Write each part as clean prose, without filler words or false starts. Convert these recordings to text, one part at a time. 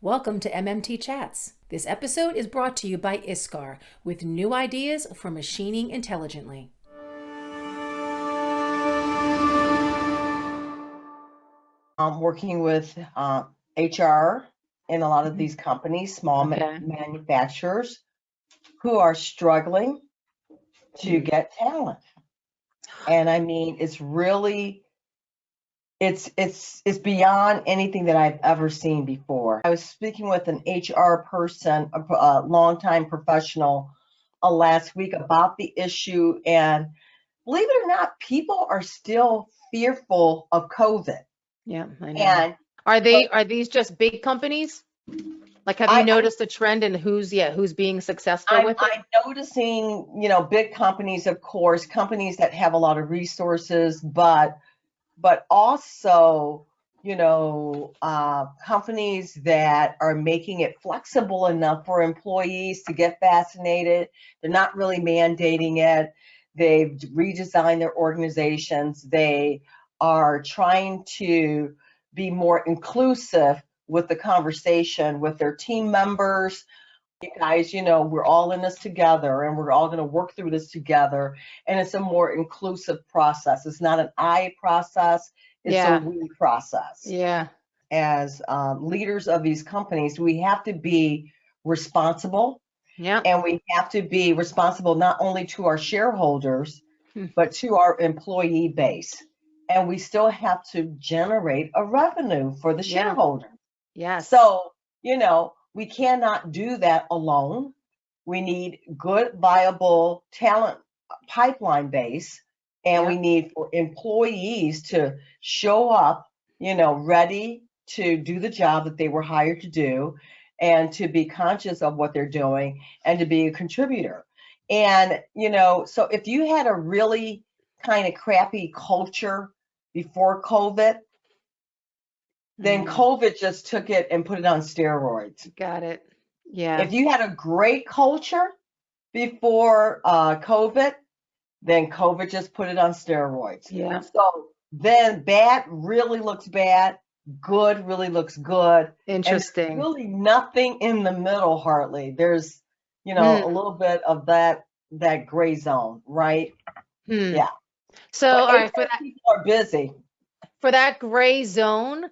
Welcome to MMT Chats. This episode is brought to you by ISCAR with new ideas for machining intelligently. I'm working with HR in a lot of these companies, small manufacturers who are struggling to get talent. And I mean, it's really, it's beyond anything that I've ever seen before. I was speaking with an HR person, a longtime professional last week about the issue. And believe it or not, people are still fearful of COVID. Yeah, I know. And are these just big companies? Like, have you noticed a trend in who's being successful with it? I'm noticing, big companies, of course, companies that have a lot of resources, but also, companies that are making it flexible enough for employees to get vaccinated. They're not really mandating it. They've redesigned their organizations. They are trying to be more inclusive with the conversation with their team members. You guys, we're all in this together and we're all going to work through this together. And it's a more inclusive process. It's not an I process, it's a we process. Yeah. As leaders of these companies, we have to be responsible. Yeah. And we have to be responsible not only to our shareholders, but to our employee base. And we still have to generate a revenue for the shareholder. Yes. So, we cannot do that alone. We need good, viable talent pipeline base, and we need for employees to show up, ready to do the job that they were hired to do, and to be conscious of what they're doing and to be a contributor. And, so if you had a really kind of crappy culture before COVID, then COVID just took it and put it on steroids. Got it. Yeah. If you had a great culture before COVID, then COVID just put it on steroids. Yeah. So then bad really looks bad, good really looks good. Interesting. And really nothing in the middle, hardly. There's, a little bit of that gray zone, right? Yeah. So all right, for that, people are busy. For that gray zone,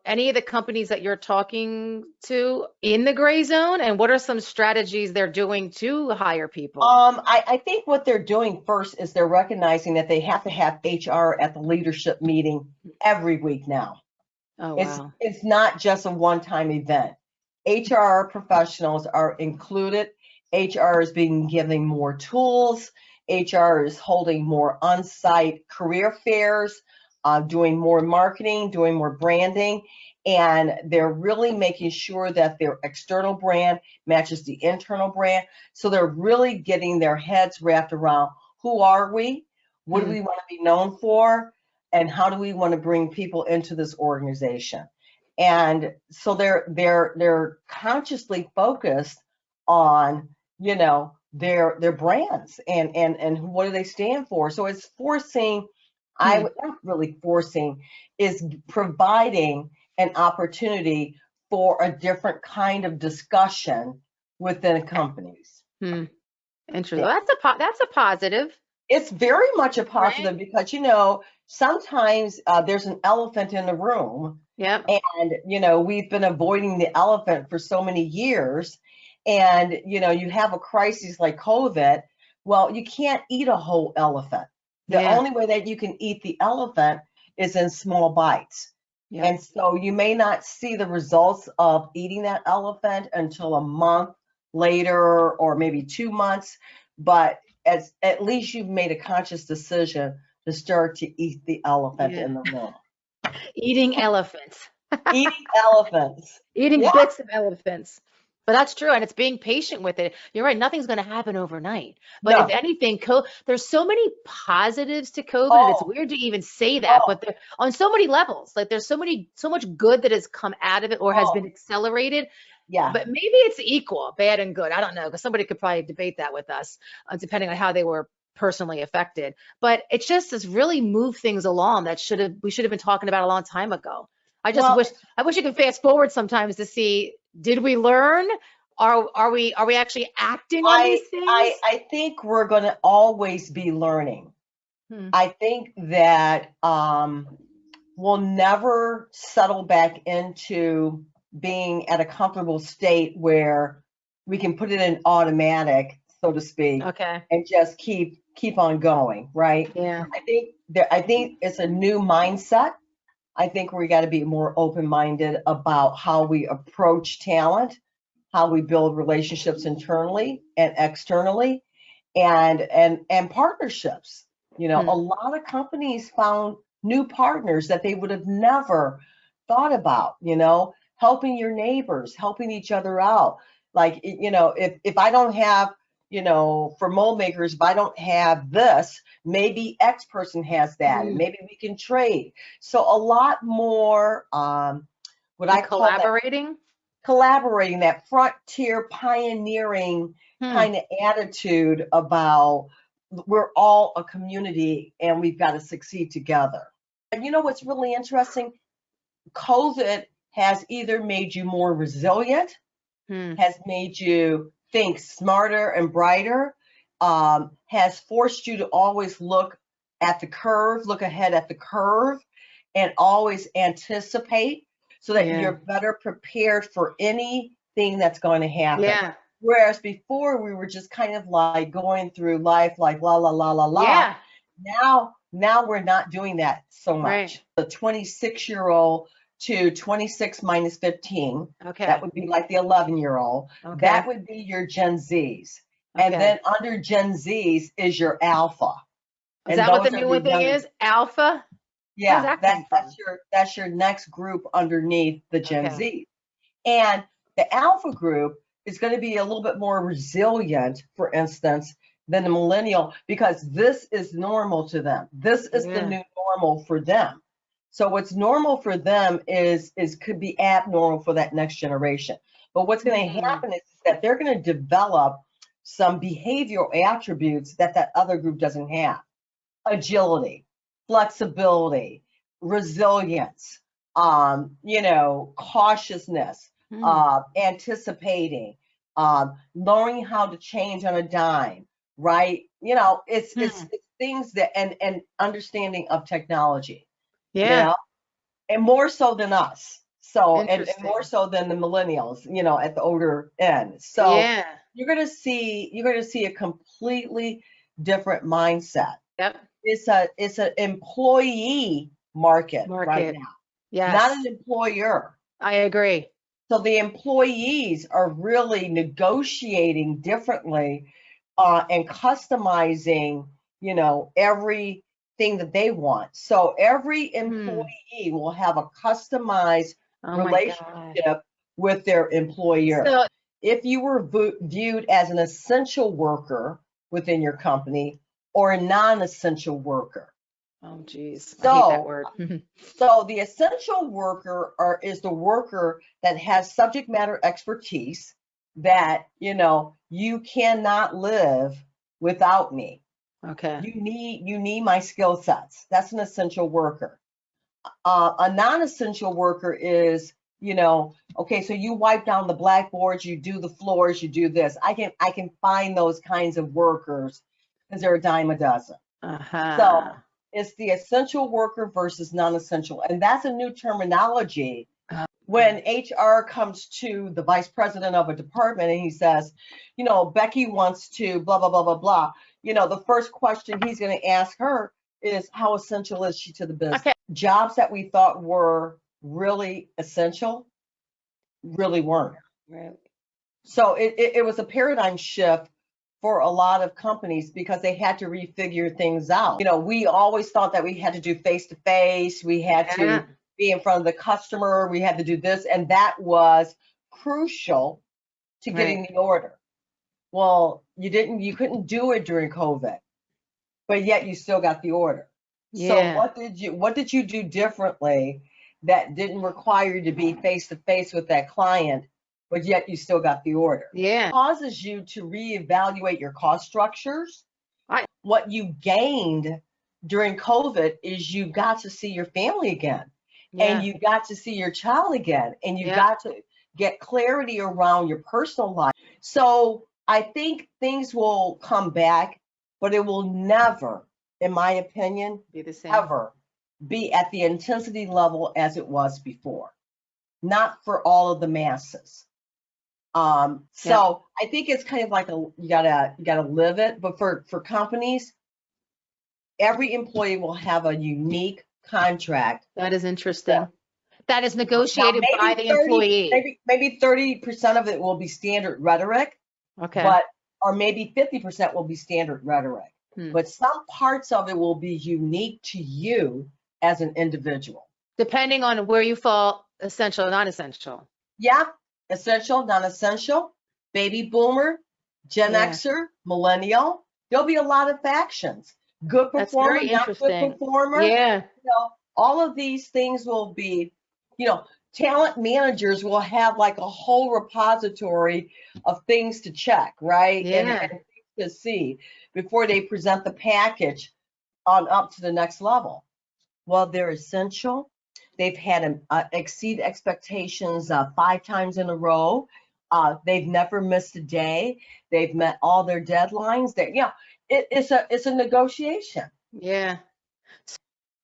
any of the companies that you're talking to in the gray zone, and what are some strategies they're doing to hire people? I think what they're doing first is they're recognizing that they have to have HR at the leadership meeting every week now. Oh, wow. It's not just a one-time event. HR professionals are included. HR is being given more tools. HR is holding more on-site career fairs, doing more marketing, doing more branding, and they're really making sure that their external brand matches the internal brand. So they're really getting their heads wrapped around who are we, what do we want to be known for, and how do we want to bring people into this organization. And so they're consciously focused on, their brands and what do they stand for. So it's forcing, not really forcing, is providing an opportunity for a different kind of discussion within companies. Interesting. Yeah. That's a positive. It's very much a positive, right? Because sometimes there's an elephant in the room. Yeah. And we've been avoiding the elephant for so many years. And you have a crisis like COVID. Well, you can't eat a whole elephant. The only way that you can eat the elephant is in small bites. Yeah. And so you may not see the results of eating that elephant until a month later or maybe 2 months, but at least you've made a conscious decision to start to eat the elephant in the room. Eating elephants. Eating elephants. Eating bits of elephants. But that's true, and it's being patient with it. You're right, nothing's going to happen overnight. But if anything, there's so many positives to COVID, and it's weird to even say that, but on so many levels. Like there's so much good that has come out of it or has been accelerated. Yeah. But maybe it's equal, bad and good. I don't know, because somebody could probably debate that with us, depending on how they were personally affected. But it's just has really moved things along that we should have been talking about a long time ago. I just wish you could fast forward sometimes to see, did we learn? Are we actually acting on these things? I think we're going to always be learning. I think that we'll never settle back into being at a comfortable state where we can put it in automatic, so to speak, and just keep on going, right? Yeah. I think it's a new mindset. I think we got to be more open-minded about how we approach talent, how we build relationships internally and externally, and partnerships. You know, a lot of companies found new partners that they would have never thought about, you know, helping your neighbors, helping each other out. Like, you know, if I don't have, you know, for mold makers, if I don't have this, maybe X person has that, and maybe we can trade. So a lot more, what I call collaborating, that frontier pioneering kind of attitude about we're all a community and we've got to succeed together. And you know what's really interesting? COVID has either made you more resilient, has made you think smarter and brighter, has forced you to always look at the curve, look ahead at the curve, and always anticipate so that you're better prepared for anything that's going to happen. Yeah. Whereas before we were just kind of like going through life like la la la la la. Yeah. Now we're not doing that so much. Right. The 26-year-old to 26 minus 15. That would be like the 11-year-old. That would be your Gen Zs. And then under Gen Zs is your Alpha. Is that what the new thing is? Alpha? Yeah, that's your next group underneath the Gen Z. And the Alpha group is going to be a little bit more resilient, for instance, than the millennial, because this is normal to them. This is the new normal for them. So what's normal for them is could be abnormal for that next generation. But what's going to happen is that they're going to develop some behavioral attributes that other group doesn't have. Agility, flexibility, resilience, you know, cautiousness, anticipating, learning how to change on a dime, right? You know, it's things that and understanding of technology. Yeah. You know? And more so than us. So and more so than the millennials, you know, at the older end. So you're gonna see a completely different mindset. Yep. It's an employee market right now. Yes. Not an employer. I agree. So the employees are really negotiating differently and customizing, you know, everything that they want. So every employee will have a customized relationship with their employer. So if you were viewed as an essential worker within your company or a non-essential worker. Oh, geez. I hate that word. So the essential worker is the worker that has subject matter expertise that, you know, you cannot live without me. Okay. You need my skill sets. That's an essential worker. A non-essential worker is, you know, okay, so you wipe down the blackboards, you do the floors, you do this. I can find those kinds of workers because they're a dime a dozen. So it's the essential worker versus non-essential. And that's a new terminology. When HR comes to the vice president of a department and he says, you know, Becky wants to blah, blah, blah, blah, blah. You know, the first question he's going to ask her is, how essential is she to the business? Jobs that we thought were really essential really weren't. Right. So it was a paradigm shift for a lot of companies because they had to refigure things out. You know, we always thought that we had to do face-to-face, we had to be in front of the customer, we had to do this, and that was crucial to getting the order. Well, you couldn't do it during COVID, but yet you still got the order. So what did you do differently that didn't require you to be face-to-face with that client, but yet you still got the order? Yeah. It causes you to reevaluate your cost structures. What you gained during COVID is you got to see your family again. and you got to see your child again, and you Yeah. got to get clarity around your personal life. So I think things will come back, but it will never, in my opinion, Be the same. ever be at the intensity level as it was before. Not for all of the masses. So I think it's kind of like you gotta live it. But for companies, every employee will have a unique contract. That is interesting. That is Now, negotiated by the employee. Maybe 30% of it will be standard rhetoric, Okay. or maybe 50% will be standard rhetoric. But some parts of it will be unique to you as an individual. Depending on where you fall, essential or non-essential. Yeah, essential, non-essential, baby boomer, Gen Xer, millennial. There'll be a lot of factions. Good performer, That's very not good interesting. performer. Yeah. All of these things will be, talent managers will have like a whole repository of things to check, right? Yeah. And things to see before they present the package on up to the next level. Well, they're essential. They've had exceed expectations 5 times in a row. They've never missed a day. They've met all their deadlines. It's a negotiation. Yeah.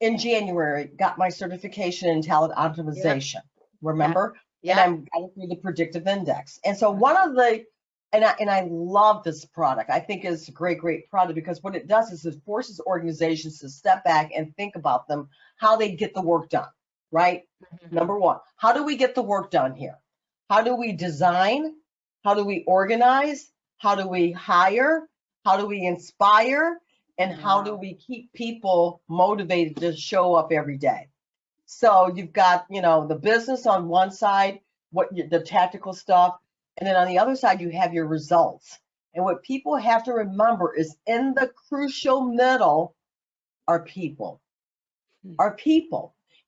In January, got my certification in talent optimization. Remember? Yeah. And I'm going through the predictive index. And so one of the and I love this product. I think it's a great product because what it does is it forces organizations to step back and think about them, how they get the work done, right? Number one, how do we get the work done here? How do we design? How do we organize? How do we hire? How do we inspire? And how do we keep people motivated to show up every day? So you've got, the business on one side, the tactical stuff, and then on the other side, you have your results. And what people have to remember is in the crucial middle are people.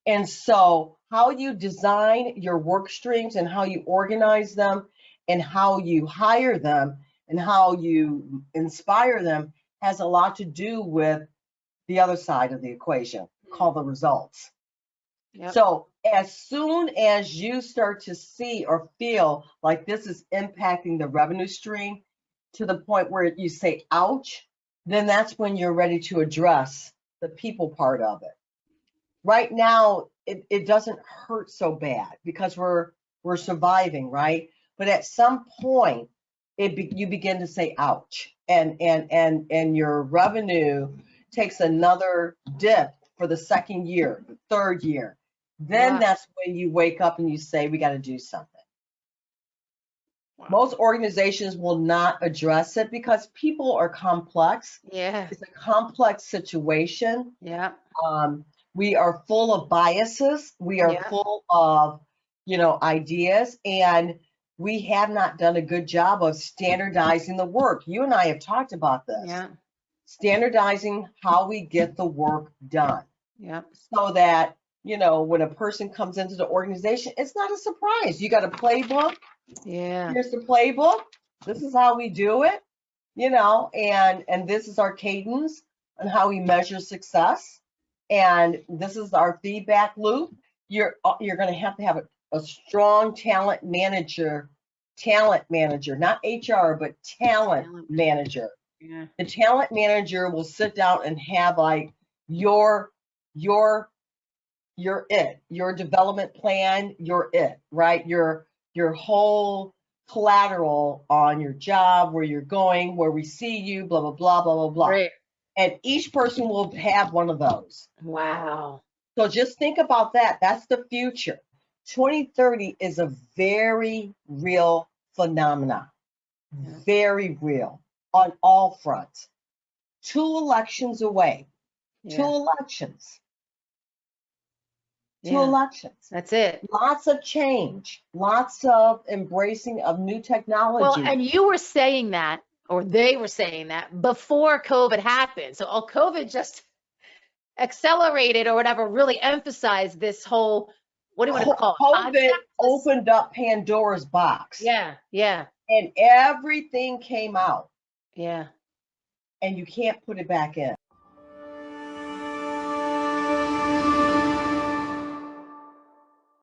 And so how you design your work streams and how you organize them and how you hire them and how you inspire them has a lot to do with the other side of the equation, called the results. Yep. So as soon as you start to see or feel like this is impacting the revenue stream to the point where you say, ouch, then that's when you're ready to address the people part of it. Right now, it doesn't hurt so bad because we're surviving, right? But at some point, you begin to say, ouch, and your revenue takes another dip for the second year, the third year. Then that's when you wake up and you say, we got to do something. Most organizations will not address it because people are complex. Yeah. It's a complex situation. Yeah. We are full of biases. We are full of, ideas, and we have not done a good job of standardizing the work. You and I have talked about this. Yeah. Standardizing how we get the work done. Yeah. So that, when a person comes into the organization, it's not a surprise. You got a playbook. Yeah. Here's the playbook. This is how we do it, and this is our cadence and how we measure success. And this is our feedback loop. You're going to have a strong talent manager, not HR, but talent manager. Yeah. The talent manager will sit down and have like your development plan, right? Your whole collateral on your job, where you're going, where we see you, blah, blah, blah, blah, blah, blah. Right. And each person will have one of those. Wow. So just think about that. That's the future. 2030 is a very real phenomenon. Very real on all fronts. 2 elections away. 2 elections. 2 elections. That's it. Lots of change, lots of embracing of new technology. Well, and you were saying that, or they were saying that before COVID happened. So COVID just accelerated or whatever, really emphasized this whole, what do you want to call it? COVID opened up Pandora's box. Yeah. Yeah. And everything came out. Yeah. And you can't put it back in.